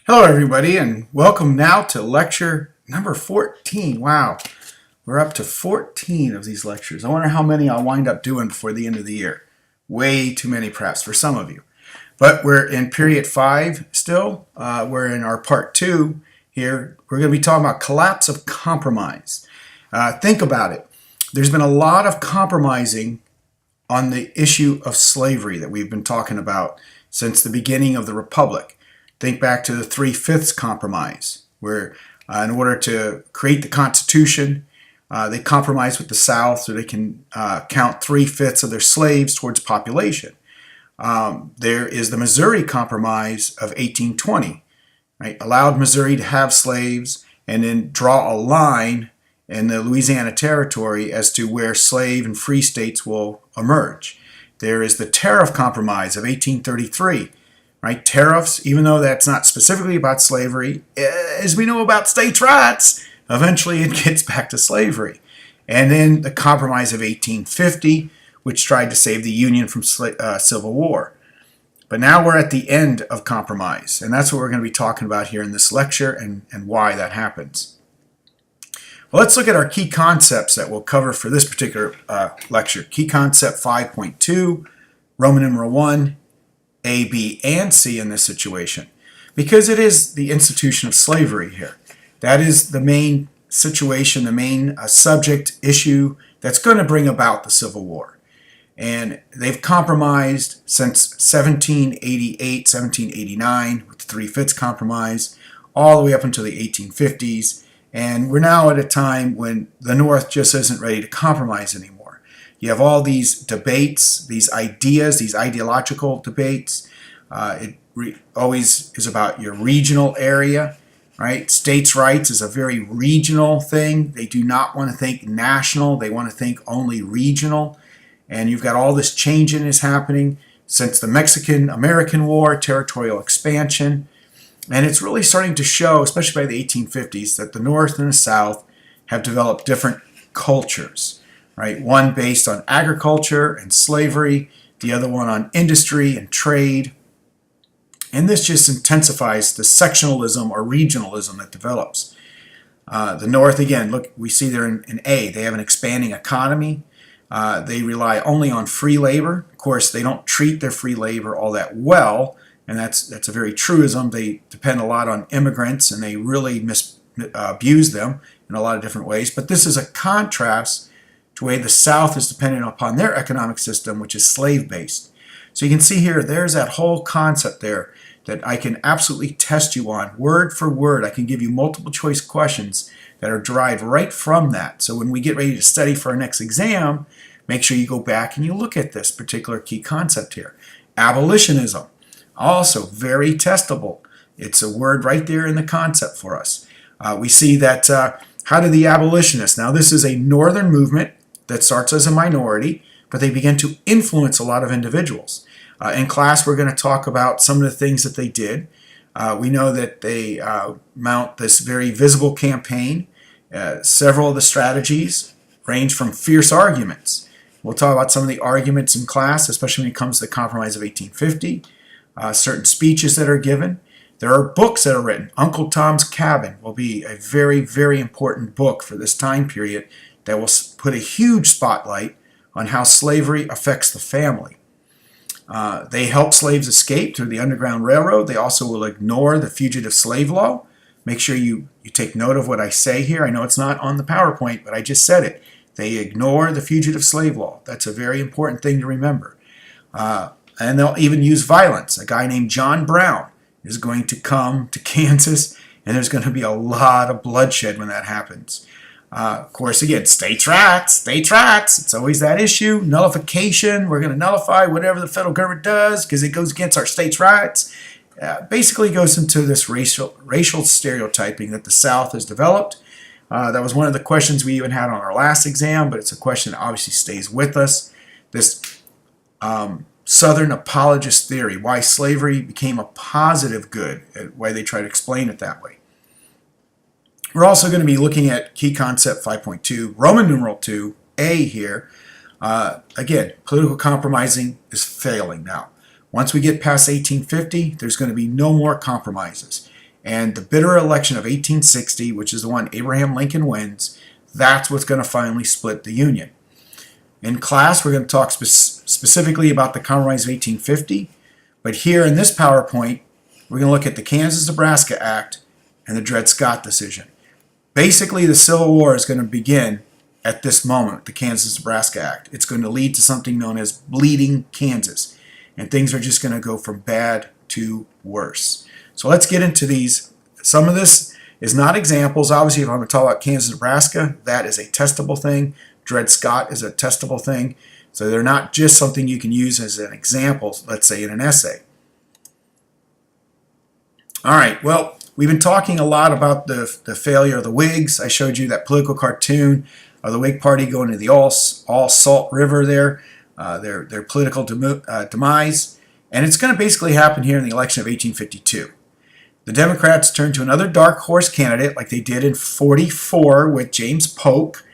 Hello everybody, and welcome now to lecture number 14. Wow, we're up to 14 of these lectures. I wonder how many I'll wind up doing before the end of the year. Way too many perhaps for some of you. But we're in period 5 still. We're in our part 2 here. We're going to be talking about collapse of compromise. Think about it. There's been a lot of compromising on the issue of slavery that we've been talking about since the beginning of the Republic. Think back to the 3/5 compromise, where in order to create the Constitution, they compromised with the South so they can count 3/5 of their slaves towards population. There is the Missouri Compromise of 1820, right? Allowed Missouri to have slaves and then draw a line in the Louisiana Territory as to where slave and free states will emerge. There is the Tariff Compromise of 1833. Right? Tariffs, even though that's not specifically about slavery, as we know about states' rights, eventually it gets back to slavery. And then the Compromise of 1850, which tried to save the Union from Civil War. But now we're at the end of compromise, and that's what we're going to be talking about here in this lecture and why that happens. Well, let's look at our key concepts that we'll cover for this particular lecture. Key concept 5.2, Roman numeral 1, A, B, and C in this situation, because it is the institution of slavery here. That is the main situation, the main subject issue that's going to bring about the Civil War. And they've compromised since 1788, 1789 with the 3/5 compromise, all the way up until the 1850s. And we're now at a time when the North just isn't ready to compromise anymore. You have all these debates, these ideas, these ideological debates. It always is about your regional area, right? States' rights is a very regional thing. They do not want to think national. They want to think only regional. And you've got all this change is happening since the Mexican-American War, territorial expansion. And it's really starting to show, especially by the 1850s, that the North and the South have developed different cultures. Right? One based on agriculture and slavery, the other one on industry and trade. And this just intensifies the sectionalism or regionalism that develops. The North, again, look, we see there in A, they have an expanding economy. They rely only on free labor. Of course, they don't treat their free labor all that well, and that's a very truism. They depend a lot on immigrants, and they really abuse them in a lot of different ways. But this is a contrast to the way the South is dependent upon their economic system, which is slave-based. So you can see here, there's that whole concept there that I can absolutely test you on, word for word. I can give you multiple choice questions that are derived right from that. So when we get ready to study for our next exam, make sure you go back and you look at this particular key concept here. Abolitionism, also very testable. It's a word right there in the concept for us. We see that, how did the abolitionists, now this is a northern movement that starts as a minority, but they begin to influence a lot of individuals. In class, we're going to talk about some of the things that they did. We know that they mount this very visible campaign. Several of the strategies range from fierce arguments. We'll talk about some of the arguments in class, especially when it comes to the Compromise of 1850, certain speeches that are given. There are books that are written. Uncle Tom's Cabin will be a very, very important book for this time period that will put a huge spotlight on how slavery affects the family. They help slaves escape through the Underground Railroad. They also will ignore the fugitive slave law. Make sure you take note of what I say here. I know it's not on the PowerPoint, but I just said it. They ignore the fugitive slave law. That's a very important thing to remember. And they'll even use violence. A guy named John Brown is going to come to Kansas, and there's going to be a lot of bloodshed when that happens. Of course, again, states' rights. It's always that issue. Nullification. We're going to nullify whatever the federal government does because it goes against our states' rights. Basically goes into this racial stereotyping that the South has developed. That was one of the questions we even had on our last exam, but it's a question that obviously stays with us. This Southern apologist theory, why slavery became a positive good, why they try to explain it that way. We're also going to be looking at key concept 5.2, Roman numeral 2, A here. Again, political compromising is failing now. Once we get past 1850, there's going to be no more compromises. And the bitter election of 1860, which is the one Abraham Lincoln wins, that's what's going to finally split the Union. In class, we're going to talk specifically about the Compromise of 1850, but here in this PowerPoint, we're going to look at the Kansas-Nebraska Act and the Dred Scott decision. Basically, the Civil War is going to begin at this moment, the Kansas-Nebraska Act. It's going to lead to something known as Bleeding Kansas, and things are just going to go from bad to worse. So let's get into these. Some of this is not examples. Obviously, if I'm going to talk about Kansas-Nebraska, that is a testable thing. Dred Scott is a testable thing. So they're not just something you can use as an example, let's say in an essay. All right, well, we've been talking a lot about the failure of the Whigs. I showed you that political cartoon of the Whig Party going to the all salt river there, their political demise. And it's going to basically happen here in the election of 1852. The Democrats turned to another dark horse candidate like they did in 44 with James Polk,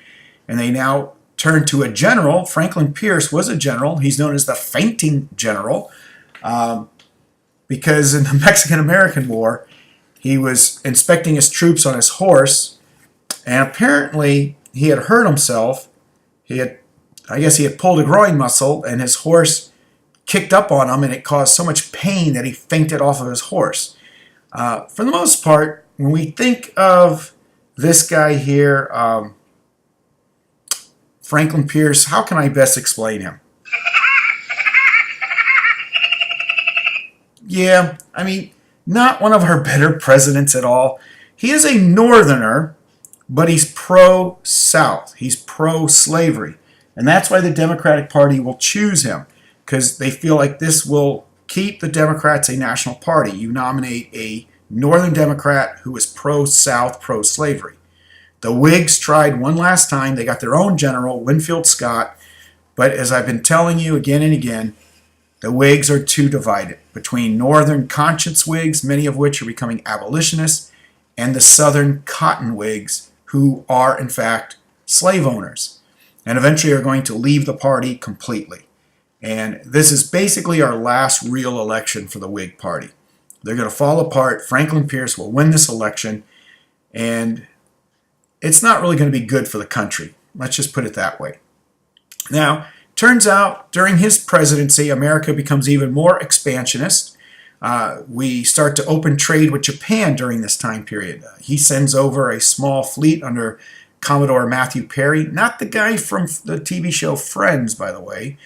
and they now turn to a general. Franklin Pierce was a general. He's known as the fainting general because in the Mexican-American War, he was inspecting his troops on his horse, and apparently he had hurt himself. I guess he had pulled a groin muscle, and his horse kicked up on him, and it caused so much pain that he fainted off of his horse. For the most part, when we think of this guy here, Franklin Pierce, how can I best explain him? Yeah, I mean, not one of our better presidents at all. He is a northerner, but he's pro-South. He's pro-slavery. And that's why the Democratic Party will choose him, because they feel like this will keep the Democrats a national party. You nominate a Northern Democrat who is pro-South, pro-slavery. The Whigs tried one last time. They got their own general, Winfield Scott. But as I've been telling you again and again, the Whigs are too divided between Northern conscience Whigs, many of which are becoming abolitionists, and the Southern cotton Whigs, who are, in fact, slave owners, and eventually are going to leave the party completely. And this is basically our last real election for the Whig Party. They're going to fall apart. Franklin Pierce will win this election, and it's not really going to be good for the country. Let's just put it that way. Now, turns out during his presidency, America becomes even more expansionist. We start to open trade with Japan during this time period. He sends over a small fleet under Commodore Matthew Perry, not the guy from the TV show Friends, by the way,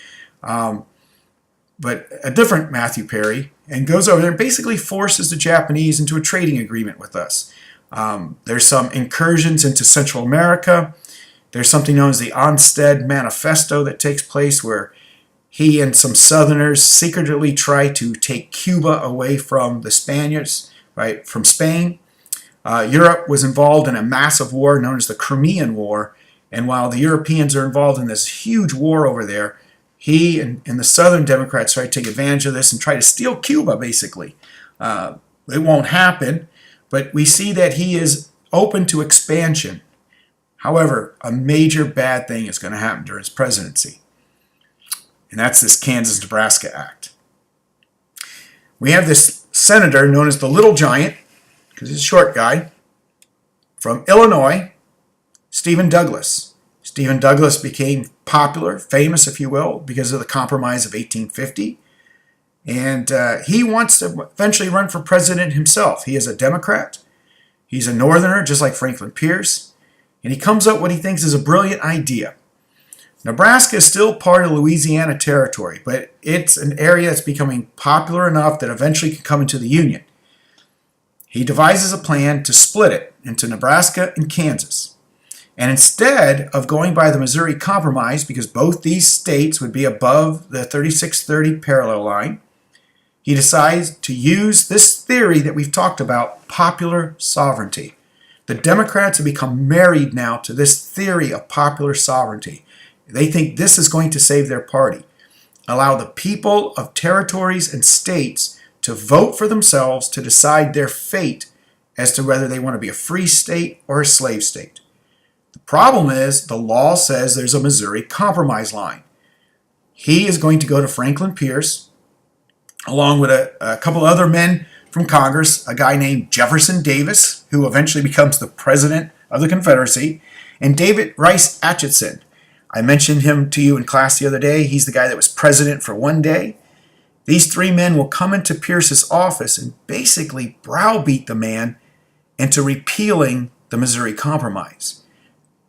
but a different Matthew Perry, and goes over there and basically forces the Japanese into a trading agreement with us. There's some incursions into Central America. There's something known as the Onstead Manifesto that takes place where he and some Southerners secretly try to take Cuba away from the Spaniards, right, from Spain. Europe was involved in a massive war known as the Crimean War, and while the Europeans are involved in this huge war over there, he and the Southern Democrats try to take advantage of this and try to steal Cuba, basically. It won't happen, but we see that he is open to expansion. However, a major bad thing is going to happen during his presidency, and that's this Kansas-Nebraska Act. We have this senator known as the Little Giant, because he's a short guy, from Illinois, Stephen Douglas. Stephen Douglas became popular, famous, if you will, because of the Compromise of 1850. And he wants to eventually run for president himself. He is a Democrat. He's a Northerner, just like Franklin Pierce. And he comes up with what he thinks is a brilliant idea. Nebraska is still part of Louisiana territory, but it's an area that's becoming popular enough that eventually can come into the Union. He devises a plan to split it into Nebraska and Kansas. And instead of going by the Missouri Compromise, because both these states would be above the 3630 parallel line, he decides to use this theory that we've talked about, popular sovereignty. The Democrats have become married now to this theory of popular sovereignty. They think this is going to save their party. Allow the people of territories and states to vote for themselves to decide their fate as to whether they want to be a free state or a slave state. The problem is the law says there's a Missouri Compromise line. He is going to go to Franklin Pierce, along with a couple other men from Congress, a guy named Jefferson Davis, who eventually becomes the president of the Confederacy, and David Rice Atchison. I mentioned him to you in class the other day. He's the guy that was president for one day. These three men will come into Pierce's office and basically browbeat the man into repealing the Missouri Compromise.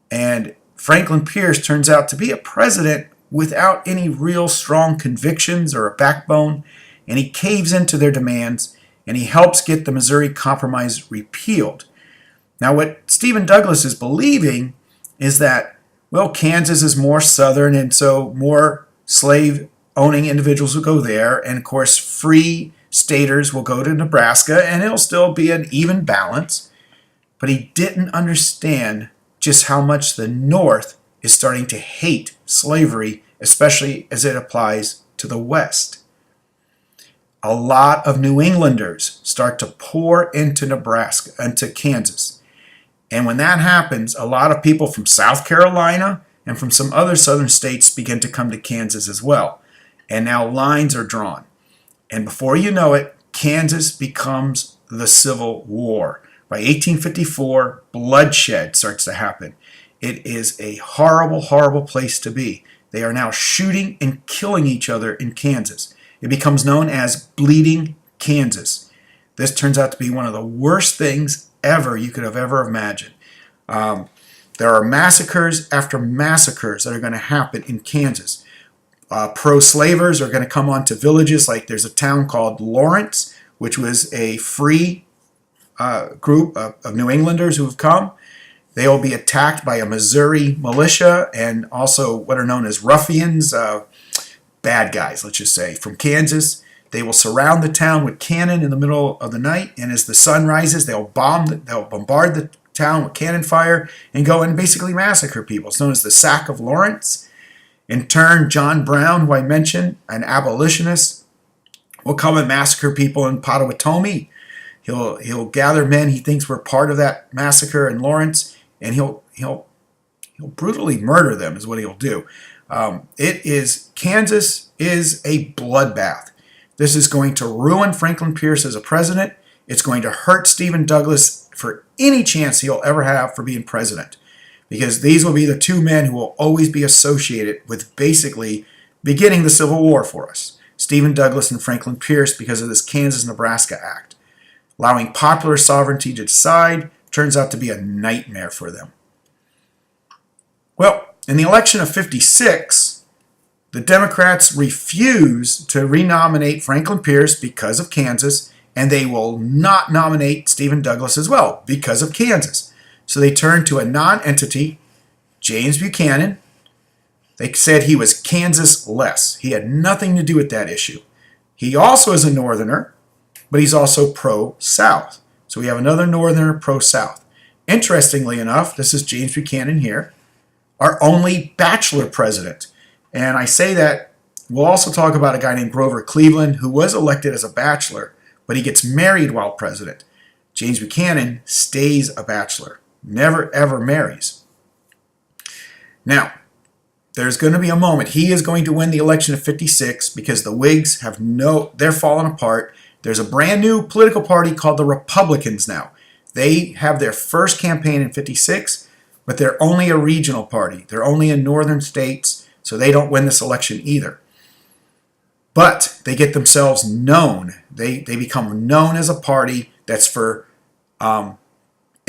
And Franklin Pierce turns out to be a president without any real strong convictions or a backbone, and he caves into their demands, and he helps get the Missouri Compromise repealed. Now, what Stephen Douglas is believing is that, well, Kansas is more southern, and so more slave-owning individuals will go there, and of course, free staters will go to Nebraska, and it'll still be an even balance. But he didn't understand just how much the North is starting to hate slavery, especially as it applies to the West. A lot of New Englanders start to pour into Nebraska, into Kansas. And when that happens, a lot of people from South Carolina and from some other southern states begin to come to Kansas as well. And now lines are drawn. And before you know it, Kansas becomes the Civil War. By 1854, bloodshed starts to happen. It is a horrible, horrible place to be. They are now shooting and killing each other in Kansas. It becomes known as Bleeding Kansas. This turns out to be one of the worst things ever you could have ever imagined. There are massacres after massacres that are going to happen in Kansas. Pro-slavers are going to come onto villages, like there's a town called Lawrence, which was a free group of New Englanders who have come. They will be attacked by a Missouri militia and also what are known as ruffians, bad guys, let's just say, from Kansas. They will surround the town with cannon in the middle of the night, and as the sun rises, they'll bombard the town with cannon fire and go and basically massacre people. It's known as the Sack of Lawrence. In turn, John Brown, who I mentioned, an abolitionist, will come and massacre people in Potawatomi. He'll gather men he thinks were part of that massacre in Lawrence, and he'll brutally murder them is what he'll do. Kansas is a bloodbath. This is going to ruin Franklin Pierce as a president. It's going to hurt Stephen Douglas for any chance he'll ever have for being president, because these will be the two men who will always be associated with basically beginning the Civil War for us. Stephen Douglas and Franklin Pierce, because of this KansasNebraska Act. Allowing popular sovereignty to decide turns out to be a nightmare for them. Well, in the election of '56, the Democrats refuse to renominate Franklin Pierce because of Kansas, and they will not nominate Stephen Douglas as well because of Kansas. So they turned to a non-entity, James Buchanan. They said he was Kansas-less. He had nothing to do with that issue. He also is a Northerner, but he's also pro-South. So we have another Northerner pro-South. Interestingly enough, this is James Buchanan here, our only bachelor president. And I say that, we'll also talk about a guy named Grover Cleveland who was elected as a bachelor, but he gets married while president. James Buchanan stays a bachelor, never ever marries. Now, there's going to be a moment. He is going to win the election of '56 because the Whigs they're falling apart. There's a brand new political party called the Republicans now. They have their first campaign in '56, but they're only a regional party. They're only in northern states, so they don't win this election either. But they get themselves known. They become known as a party that's for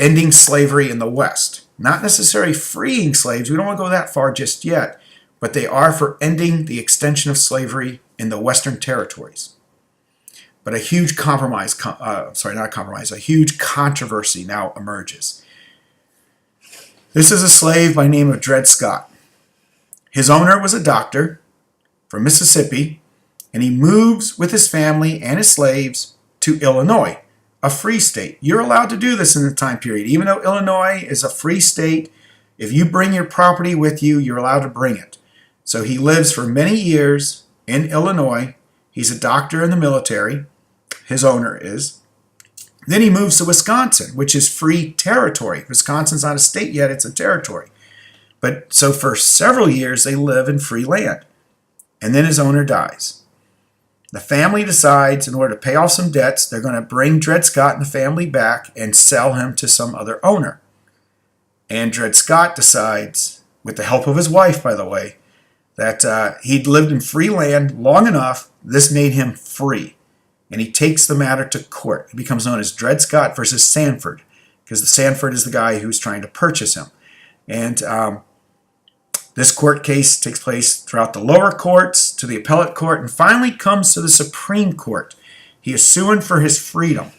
ending slavery in the West. Not necessarily freeing slaves. We don't want to go that far just yet. But they are for ending the extension of slavery in the Western territories. But a huge a huge controversy now emerges. This is a slave by name of Dred Scott. His owner was a doctor from Mississippi, and he moves with his family and his slaves to Illinois, a free state. You're allowed to do this in the time period. Even though Illinois is a free state, if you bring your property with you, you're allowed to bring it. So he lives for many years in Illinois. He's a doctor in the military. His owner is. Then he moves to Wisconsin, which is free territory. Wisconsin's not a state yet, it's a territory. But so for several years, they live in free land. And then his owner dies. The family decides, in order to pay off some debts, they're going to bring Dred Scott and the family back and sell him to some other owner. And Dred Scott decides, with the help of his wife, by the way, that he'd lived in free land long enough. This made him free. And he takes the matter to court. It becomes known as Dred Scott versus Sanford, because the Sanford is the guy who's trying to purchase him. And this court case takes place throughout the lower courts, to the appellate court, and finally comes to the Supreme Court. He is suing for his freedom.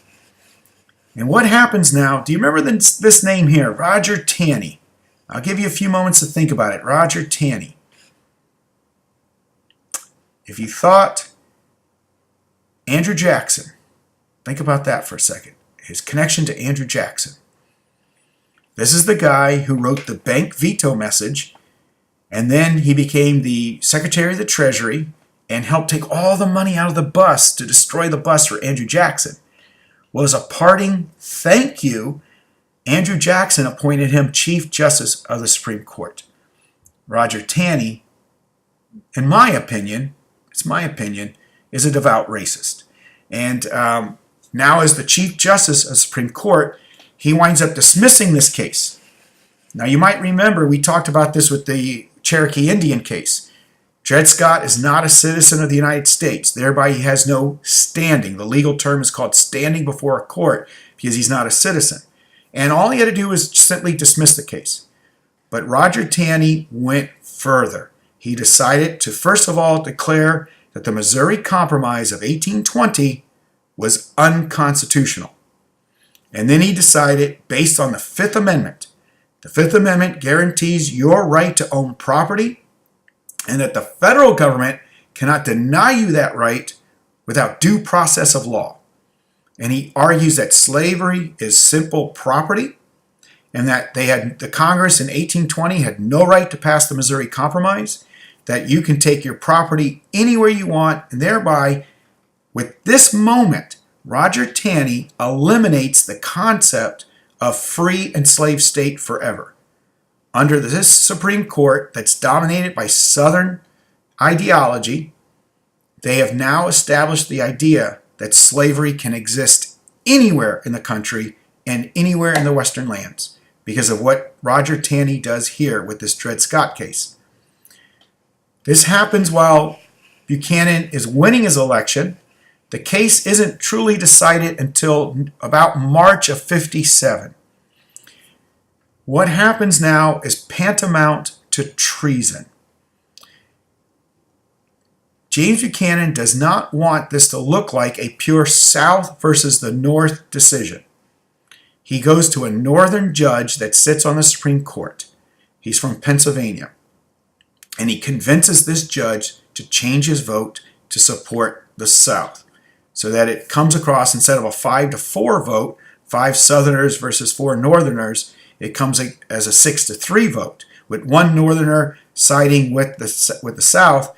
And what happens now? Do you remember this name here, Roger Taney? I'll give you a few moments to think about it. Roger Taney. If you thought Andrew Jackson, think about that for a second. His connection to Andrew Jackson. This is the guy who wrote the bank veto message, and then he became the Secretary of the Treasury and helped take all the money out of the bus to destroy the bus for Andrew Jackson. Well, as a parting thank you, Andrew Jackson appointed him Chief Justice of the Supreme Court. Roger Taney, in my opinion, it's my opinion, is a devout racist. And now as the Chief Justice of the Supreme Court, he winds up dismissing this case. Now you might remember we talked about this with the Cherokee Indian case. Dred Scott is not a citizen of the United States. Thereby he has no standing. The legal term is called standing before a court because he's not a citizen. And all he had to do was simply dismiss the case. But Roger Taney went further. He decided to first of all declare that the Missouri Compromise of 1820 was unconstitutional. And then he decided, based on the Fifth Amendment, the Fifth Amendment guarantees your right to own property, and that the federal government cannot deny you that right without due process of law. And he argues that slavery is simple property, and that the Congress in 1820 had no right to pass the Missouri Compromise, that you can take your property anywhere you want, and thereby, with this moment, Roger Taney eliminates the concept of free and slave state forever. Under this Supreme Court that's dominated by Southern ideology, they have now established the idea that slavery can exist anywhere in the country and anywhere in the Western lands because of what Roger Taney does here with this Dred Scott case. This happens while Buchanan is winning his election. The case isn't truly decided until about March of '57. What happens now is tantamount to treason. James Buchanan does not want this to look like a pure South versus the North decision. He goes to a Northern judge that sits on the Supreme Court. He's from Pennsylvania. And he convinces this judge to change his vote to support the South, so that it comes across, instead of a 5-4 vote, 5 Southerners versus 4 Northerners, it comes as a 6-3 vote, with one Northerner siding with the South,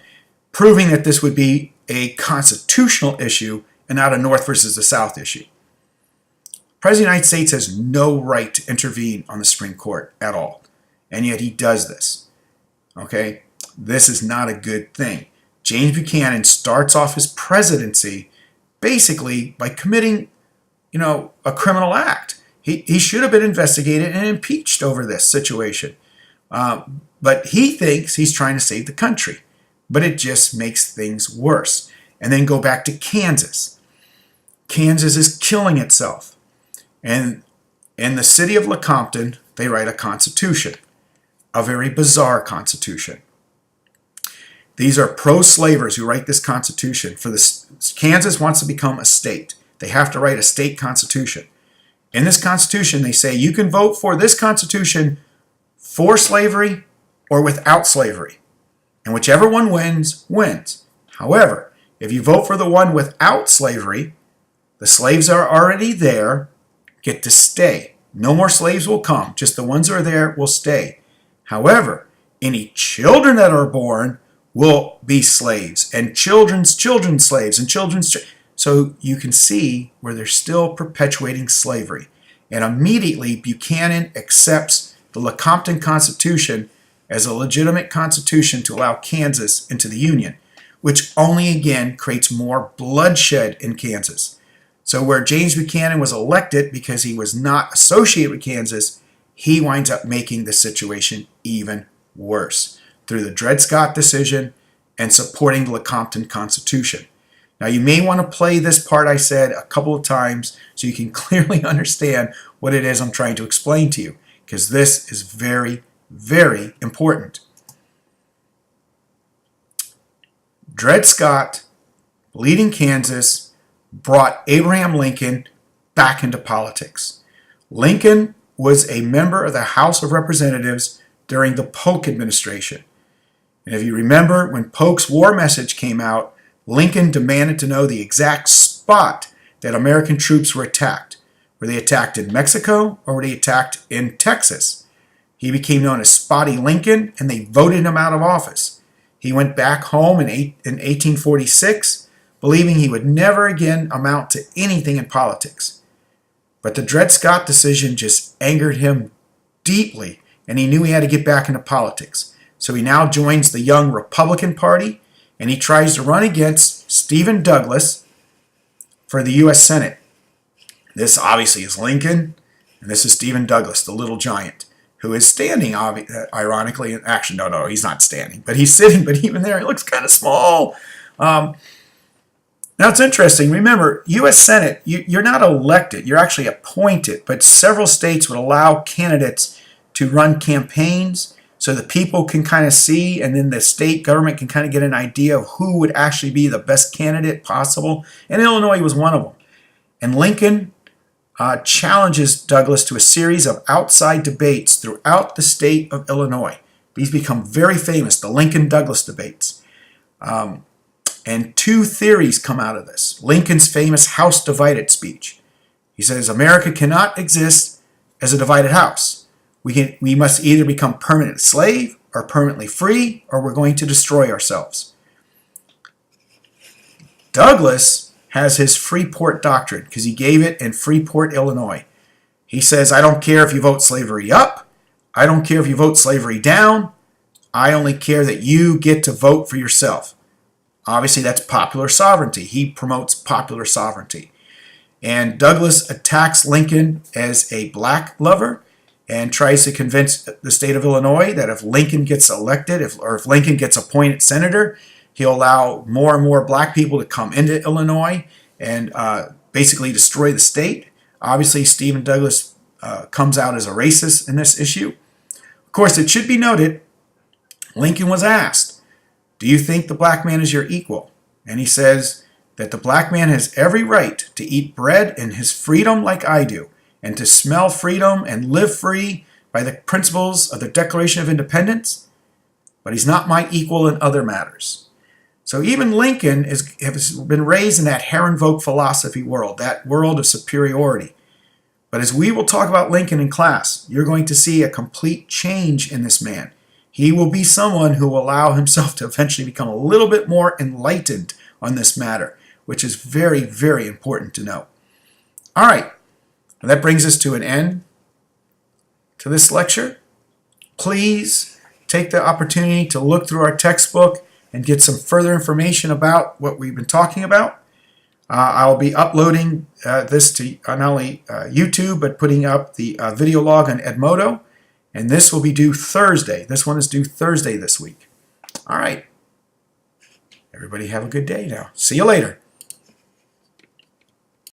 proving that this would be a constitutional issue and not a North versus the South issue. The President of the United States has no right to intervene on the Supreme Court at all, and yet he does this. Okay? This is not a good thing. James Buchanan starts off his presidency basically by committing, a criminal act. He should have been investigated and impeached over this situation. But he thinks he's trying to save the country. But it just makes things worse. And then go back to Kansas. Kansas is killing itself. And in the city of Lecompton, they write a constitution. A very bizarre constitution. These are pro-slavers who write this constitution. Kansas wants to become a state. They have to write a state constitution. In this constitution, they say you can vote for this constitution for slavery or without slavery. And whichever one wins, wins. However, if you vote for the one without slavery, the slaves are already there, get to stay. No more slaves will come. Just the ones who are there will stay. However, any children that are born will be slaves, and children's slaves, and so you can see where they're still perpetuating slavery. And immediately Buchanan accepts the Lecompton Constitution as a legitimate constitution to allow Kansas into the Union, which only again creates more bloodshed in Kansas. So where James Buchanan was elected because he was not associated with Kansas, he winds up making the situation even worse through the Dred Scott decision and supporting the Lecompton Constitution. Now you may want to play this part I said a couple of times so you can clearly understand what it is I'm trying to explain to you, because this is very, very important. Dred Scott, leading Kansas, brought Abraham Lincoln back into politics. Lincoln was a member of the House of Representatives during the Polk administration. And if you remember, when Polk's war message came out, Lincoln demanded to know the exact spot that American troops were attacked. Were they attacked in Mexico or were they attacked in Texas? He became known as Spotty Lincoln, and they voted him out of office. He went back home in 1846, believing he would never again amount to anything in politics. But the Dred Scott decision just angered him deeply, and he knew he had to get back into politics. So he now joins the young Republican Party, and he tries to run against Stephen Douglas for the U.S. Senate. This obviously is Lincoln, and this is Stephen Douglas, the little giant, who is standing, ironically. Actually, no, he's not standing, but he's sitting, but even there, he looks kind of small. Now, it's interesting. Remember, U.S. Senate, you're not elected. You're actually appointed, but several states would allow candidates to run campaigns so the people can kind of see, and then the state government can kind of get an idea of who would actually be the best candidate possible. And Illinois was one of them. And Lincoln challenges Douglas to a series of outside debates throughout the state of Illinois. These become very famous, the Lincoln-Douglas debates. And two theories come out of this. Lincoln's famous House Divided speech. He says, America cannot exist as a divided house. We must either become permanent slave or permanently free, or we're going to destroy ourselves. Douglas has his Freeport doctrine because he gave it in Freeport, Illinois. He says, I don't care if you vote slavery up. I don't care if you vote slavery down. I only care that you get to vote for yourself. Obviously, that's popular sovereignty. He promotes popular sovereignty. And Douglas attacks Lincoln as a black lover and tries to convince the state of Illinois that if Lincoln gets elected, if Lincoln gets appointed senator, he'll allow more and more black people to come into Illinois and basically destroy the state. Obviously, Stephen Douglas comes out as a racist in this issue. Of course, it should be noted, Lincoln was asked, do you think the black man is your equal? And he says that the black man has every right to eat bread in his freedom like I do, and to smell freedom and live free by the principles of the Declaration of Independence, but he's not my equal in other matters. So even Lincoln has been raised in that Herrenvolk philosophy world, that world of superiority. But as we will talk about Lincoln in class, you're going to see a complete change in this man. He will be someone who will allow himself to eventually become a little bit more enlightened on this matter, which is very, very important to know. All right, and that brings us to an end to this lecture. Please take the opportunity to look through our textbook and get some further information about what we've been talking about. I'll be uploading this to not only YouTube, but putting up the video log on Edmodo. And this will be due Thursday. This one is due Thursday this week. All right. Everybody have a good day now. See you later.